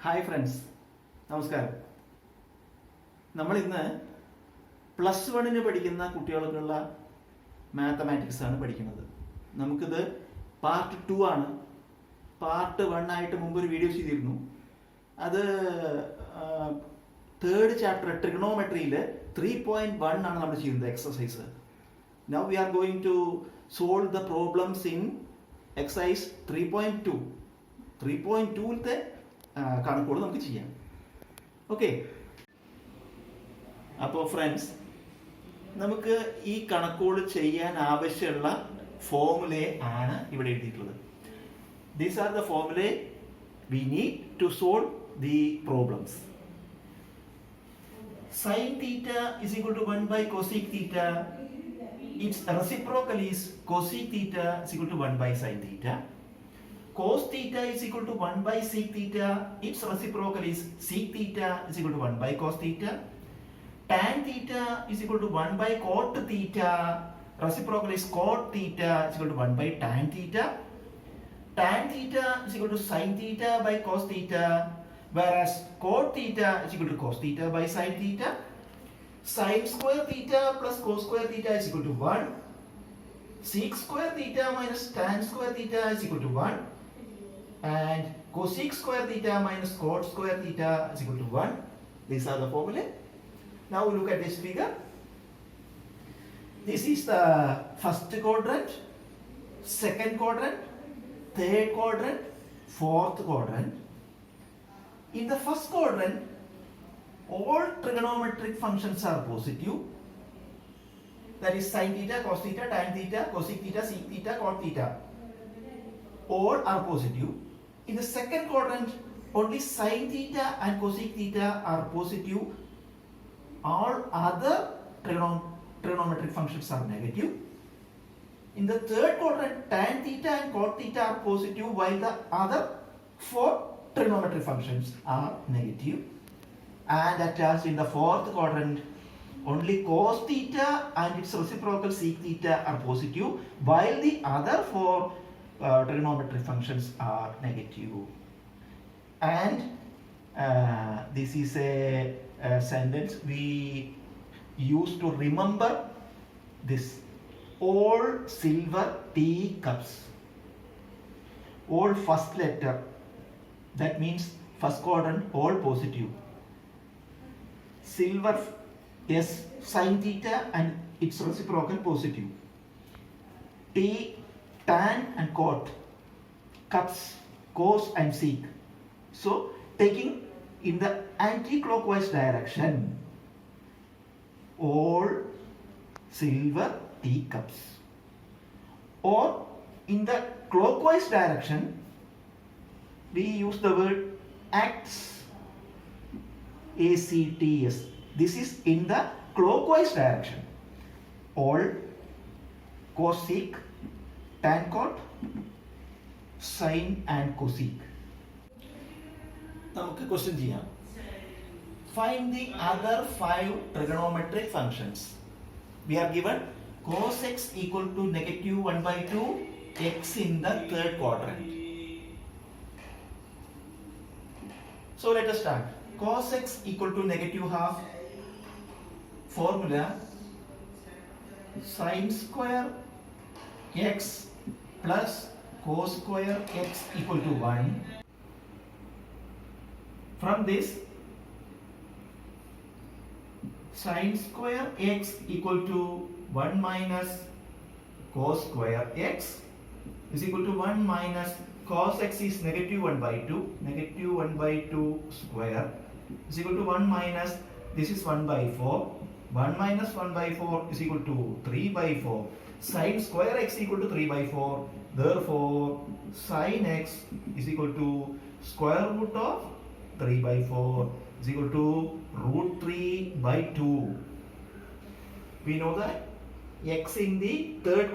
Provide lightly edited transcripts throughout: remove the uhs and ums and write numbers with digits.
Hi friends, നമസ്കാരം. നമ്മൾ ഇന്ന് +1 പഠിക്കുന്ന കുട്ടികൾക്കുള്ള മാത്തമാറ്റിക്സ് ആണ് പഠിക്കുന്നത്. നമുക്കിത് പാർട്ട് 2 ആണ്. പാർട്ട് 1 ആയിട്ട് മുമ്പ് ഒരു വീഡിയോ ചെയ്തിരുന്നു. അത് തേർഡ് ചാപ്റ്റർ ട്രിഗണോമെട്രിയിൽ 3.1 ആണ് നമ്മൾ ചെയ്യുന്നത് exercise. Now we are going to solve the problems in exercise 3.2. 3.2ത്തെ കണക്കുകൾ നമുക്ക് ചെയ്യാം. ഓക്കെ, അപ്പോൾ ഫ്രണ്ട്സ്, നമുക്ക് ഈ കണക്കുകൾ ചെയ്യാൻ ആവശ്യമുള്ള ഫോർമുലയെ ആണ് ഇവിടെ എഴുതിയിട്ടുള്ളത്. These are the formulae we need to solve the problems. Sin theta is equal to 1 by cosec theta. Its reciprocal is cosec theta is equal to 1 by sin theta. Cos theta is equal to 1 by sec theta. Its reciprocal is sec theta is equal to 1 by cos theta. Tan theta is equal to 1 by cot theta. Reciprocal is cot theta is equal to 1 by tan theta. Tan theta is equal to sin theta by cos theta, whereas cot theta is equal to cos theta by sin theta. Sin square theta plus cos square theta is equal to 1. Sec square theta minus tan square theta is equal to 1. And cosec square theta minus cot square theta is equal to 1. These are the formulae. Now we look at this figure. This is the first quadrant, second quadrant, third quadrant, fourth quadrant. In the first quadrant, all trigonometric functions are positive. That is sin theta, cos theta, tan theta, cosec theta, sec theta, cot theta. All are positive. In the second quadrant, only sin theta and cosec theta are positive. All other trigonometric functions are negative. In the third quadrant, tan theta and cot theta are positive, while the other four trigonometric functions are negative. And attached in the fourth quadrant, only cos theta and its reciprocal sec theta are positive, while the other four trigonometric functions are negative. And this is a sentence we use to remember this: all silver teacups. All first letter, that means first quadrant, all positive. Silver, yes, sin theta and its reciprocal positive. T, tan and cot. Cups, cos and sec. So taking in the anti-clockwise direction, all silver teacups. Or in the clockwise direction, we use the word acts. ACTS. This is in the clockwise direction. All cos sec, tan cot, sin and cosec. നമുക്ക് question ചെയ്യാം. Find the other 5 trigonometric functions. We are given cos x equal to -1/2 x in the third quadrant. So let us start. Cos x equal to -half. Formula: sin square x plus cos square x equal to 1. From this, sin square x equal to 1 minus cos square x is equal to 1 minus cos x is -1/2. -1/2 square is equal to 1 minus, this is 1/4. 1 minus 1/4 is equal to 3/4. Sin square x equal to 3/4. Therefore, sin x is equal to square root of 3/4 is equal to √3/2. We know that x in the third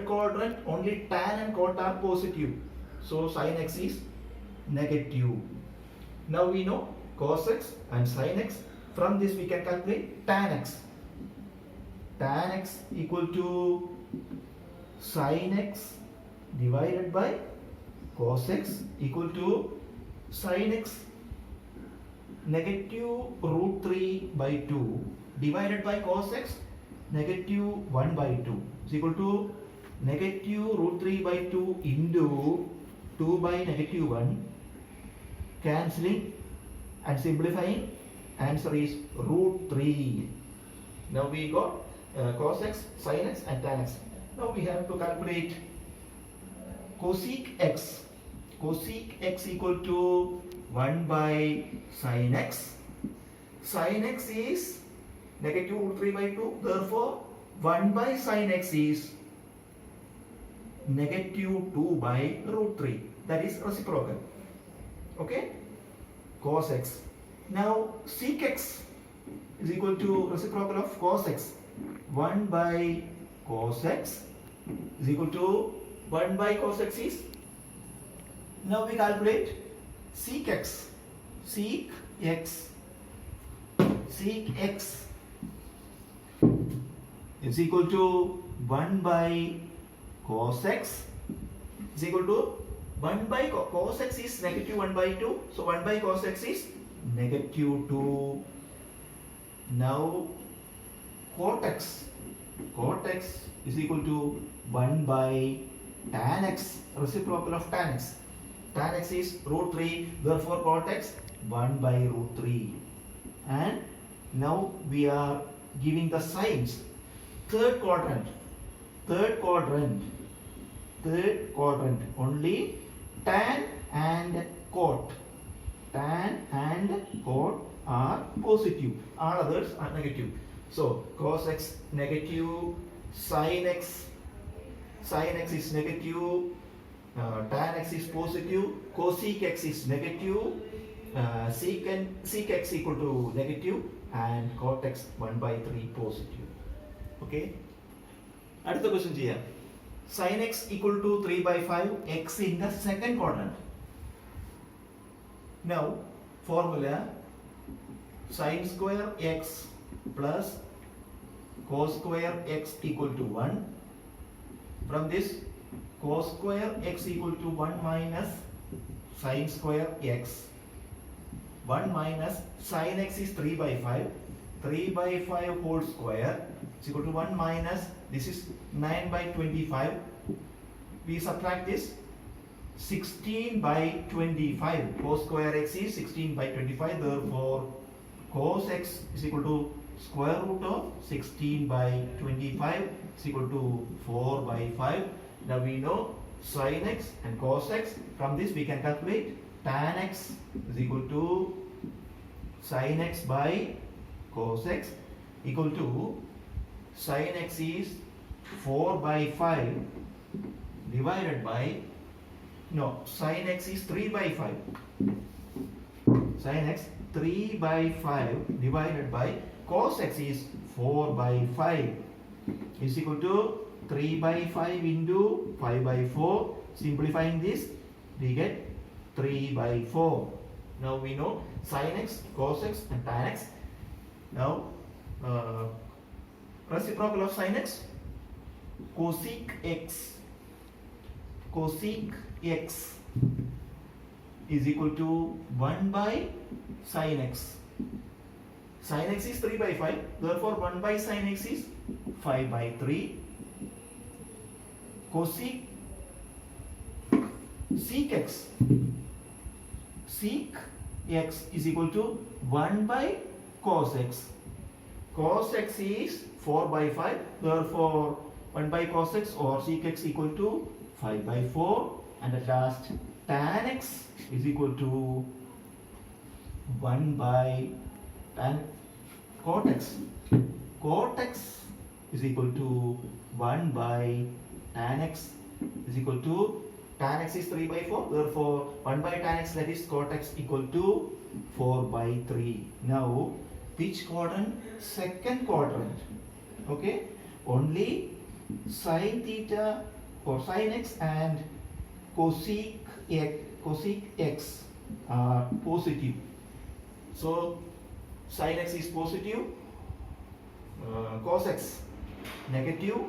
quadrant only tan and cot are positive. So sin x is negative. Now we know cos x and sin x. From this we can calculate tan x. Tan x equal to sin x divided by cos x equal to sin x negative root 3 by 2 divided by cos x negative 1 by 2 is equal to negative root 3 by 2 into 2 by negative 1, cancelling and simplifying, answer is root 3. Now we got cos x, sin x and tan x. Now we have to calculate cosec x. Cosec x equal to 1 by sin x. Sin x is negative root 3 by 2. Therefore, 1 by sin x is negative 2 by root 3. That is reciprocal. Okay? Cos x. Now, sec x is equal to reciprocal of cos x. 1 by cos x is equal to 1 by cos x is. Now we calculate sec x. Sec x. Sec x is equal to 1 by cos x is equal to 1 by cos x is negative 1 by 2. So 1 by cos x is negative 2. Now cot x. Cot x is equal to 1 by tan x, reciprocal of tan x. Tan x is root 3, therefore cot x 1 by root 3. And now we are giving the signs. Third quadrant, only tan and cot. Tan and cot are positive, all others are negative. So cos x negative, sin x is negative, tan x is positive, cosec x is negative, sec x equal to negative, and cot x 1 by 3 positive. Okay. അടുത്ത question ചെയ്യാം. sin x equal to 3 by 5, x in the second quadrant. Now formula sin square x plus cos square x equal to 1. From this, cos square x equal to 1 minus sin square x. 1 minus sin x is 3 by 5. 3 by 5 whole square is equal to 1 minus, this is 9 by 25. We subtract this, 16 by 25. Cos square x is 16 by 25. Therefore, cos x is equal to square root of 16 by 25 is equal to 4 by 5. Now we know sin x and cos x. From this we can calculate tan x is equal to sin x by cos x equal to sin x is 4 by 5 divided by, no, sin x is 3 by 5. Sin x 3 by 5 divided by cos x is 4 by 5 is equal to 3 by 5 into 5 by 4. Simplifying this, we get 3 by 4. Now we know sin x, cos x and tan x. Now reciprocal of sin x, cosec x. Cosec x is equal to 1 by sin x. Sin x is 3 by 5. Therefore 1 by sin x is 5 by 3. Cosec x. Sec x is equal to 1 by cos x. Cos x is 4 by 5. Therefore 1 by cos x or sec x equal to 5 by 4. And at last tan x is equal to 1 by tan cot x. Cot x is equal to 1 by tan x is equal to, tan x is 3 by 4. Therefore 1 by tan x, that is cot x, equal to 4 by 3. Now which quadrant? Second quadrant. Okay. Only sin theta or sin x and cosec x are positive. So sin x is positive, cos x negative,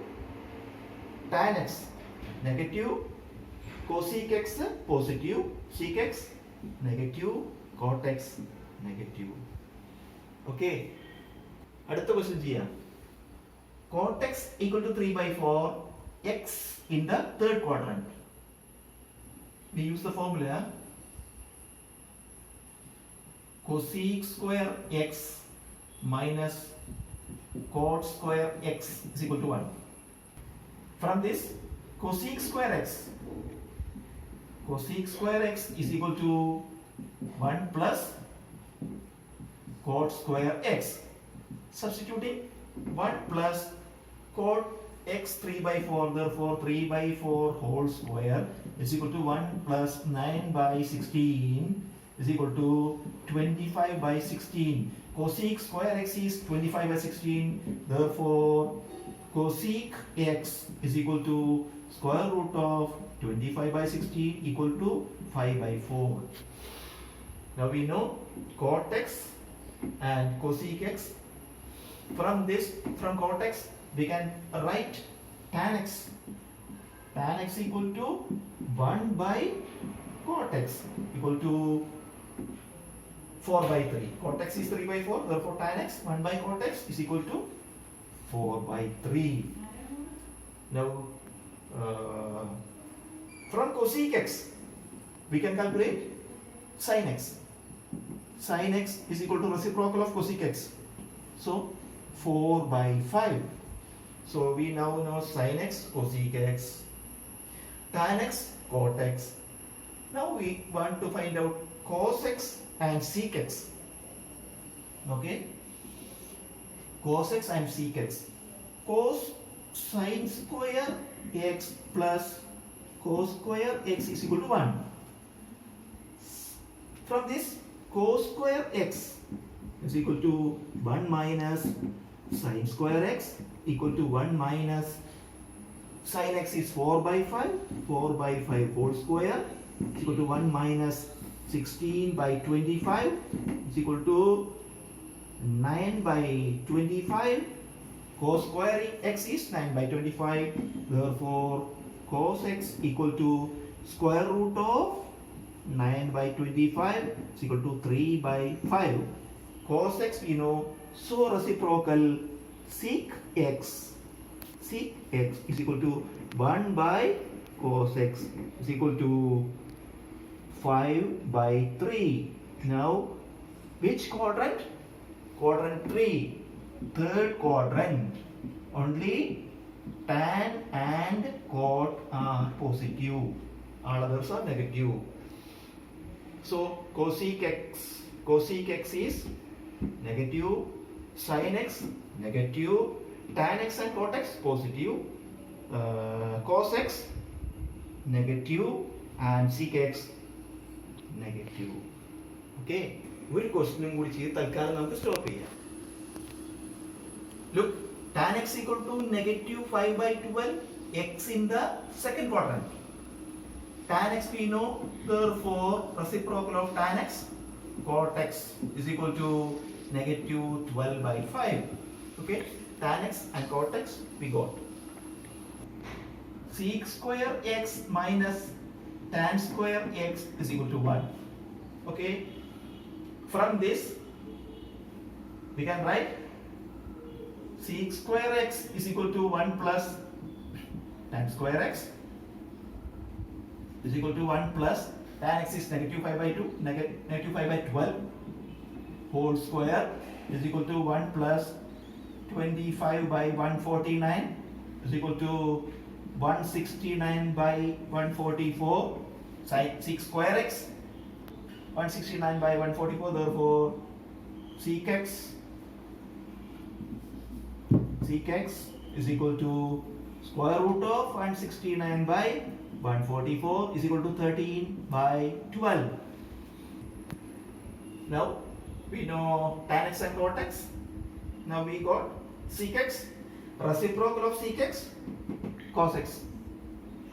tan x negative, cosec x positive, sec x negative, cot x negative. Okay. അടുത്ത question ചെയ്യാം. Cot x equal to 3/4 x in the third quadrant. We use the formula cosec square x minus cot square x is equal to 1. From this, cosec square x is equal to 1 plus cot square x. Substituting 1 plus cot x 3/4, therefore 3/4 whole square is equal to 1 plus 9/16 is equal to 25/16. Cosec square x is 25/16, therefore cosec x is equal to square root of 25/16 equal to 5/4. Now we know cot x and cosec x. From cot x we can write tan x. Tan x equal to 1 by cot x equal to 4/3. Cot x is 3/4, therefore tan x 1 by cot x is equal to 4/3. Now from cosec x we can calculate sin x. Sin x is equal to reciprocal of cosec x, so 4/5. So we now know sin x, cosec x, tan x, cot x. Now we want to find out cos x and sec x. Okay, cos x and sec x. Cos sin square x plus cos square x is equal to 1. From this, cos square x is equal to 1 minus sin square x equal to 1 minus sin x is 4/5. 4/5 whole square is equal to 1 minus 16/25 is equal to 9/25. Cos square x is 9/25. Therefore, cos x equal to square root of 9/25 is equal to 3/5. Cos x we know, so reciprocal sec x. Sec x is equal to 1 by cos x is equal to 5/3. Now, which quadrant? Quadrant 3, third quadrant. Only tan and cot are positive. All others are negative. So cosec x is negative, sin x negative, tan x and cot x positive, cos x negative and sec x negative. Okay, ഒരു ക്വസ്റ്റ്യനും കൂടി ചെയ്ത് തൽക്കാലം നമുക്ക് stop ചെയ്യാം. Look, tan x equal to negative 5/12 x in the second quadrant. Tan x we know, therefore reciprocal of tan x, cot x is equal to negative 12/5. Okay, tan x and cot x we got. Sec square x minus tan square x is equal to 1. Okay, from this we can write sec square x is equal to 1 plus tan square x is equal to 1 plus tan x is negative 5/2, negative 5/12 whole square is equal to 1 plus 25/149 is equal to 169/144. Sec square x 169/144, therefore sec x is equal to square root of 169/144 is equal to 13/12. Now we know tan x and cot x. Now we got sec x, reciprocal of sec x, cos x.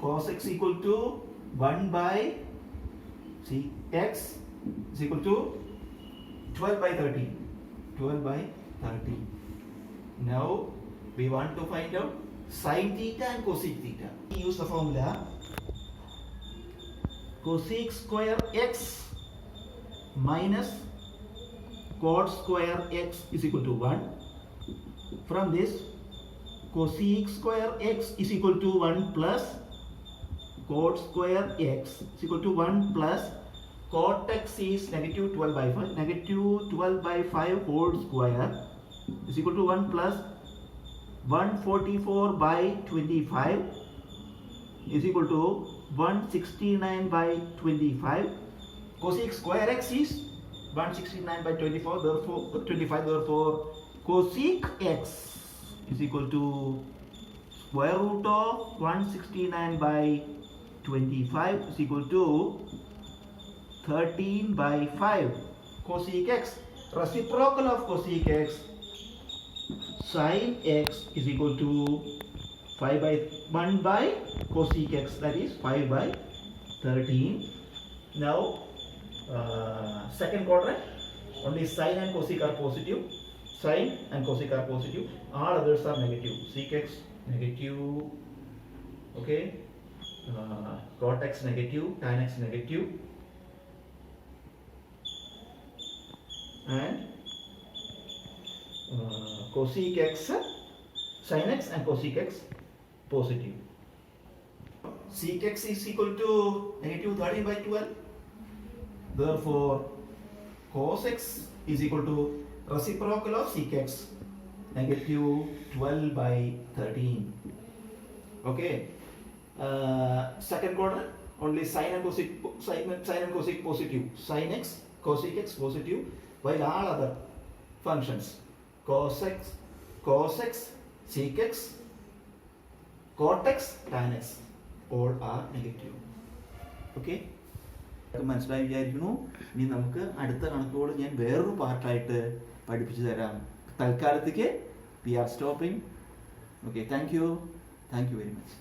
Cos x equal to 1 by sec x is equal to 12/13. 12/13. Now we want to find out sin theta and cosec theta. We use the formula cosec square x minus cot square x is equal to 1. From this, cosec square x is equal to 1 plus cot square x is equal to 1 plus cot x is negative 12 by 5. Negative 12 by 5 whole square is equal to 1 plus 144 by 25 is equal to 169 by 25. Cosec square x is 169 by 24, therefore 25, therefore cosec x is equal to square root of 169 by 25 is equal to 13 by 5. Cosec x, reciprocal of cosec x, sin x is equal to 5 by 1 by cosec x, that is 5 by 13. Now second quadrant, only sin and cosec are positive. Sin and cosec are positive. All others are negative. Sec x negative. Okay. Cot x negative. Tan x negative. And cosec x, sin x and cosec x positive. Sec x is equal to negative 13 by 12. Therefore, cos x is equal to reciprocal of sec x, negative 12 by 13. Okay. Second quadrant, only sin and cosec positive. Sin x, cosec x positive, while all other functions, cos x, sec x, cot x, tan x, all are negative. Okay. മനസ്സിലായി വിചാരിക്കുന്നു. ഇനി നമുക്ക് അടുത്ത കണക്കുകൾ ഞാൻ വേറൊരു പാർട്ടായിട്ട് പഠിപ്പിച്ചു തരാം. തൽക്കാലത്തേക്ക് we are stopping. Okay, thank you very much.